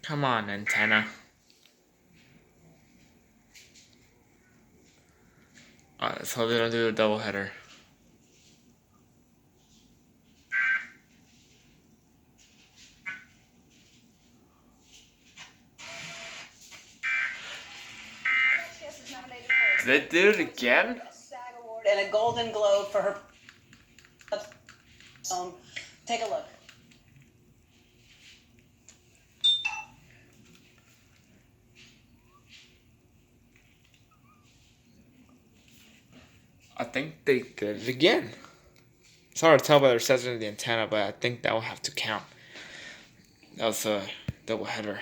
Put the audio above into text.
Come on, antenna. Let's hope they don't do a doubleheader. Did they do it again? A SAG award and a Golden Globe for her. Take a look. I think they did it again. It's hard to tell by the reception of the antenna, but I think that will have to count. That was a doubleheader.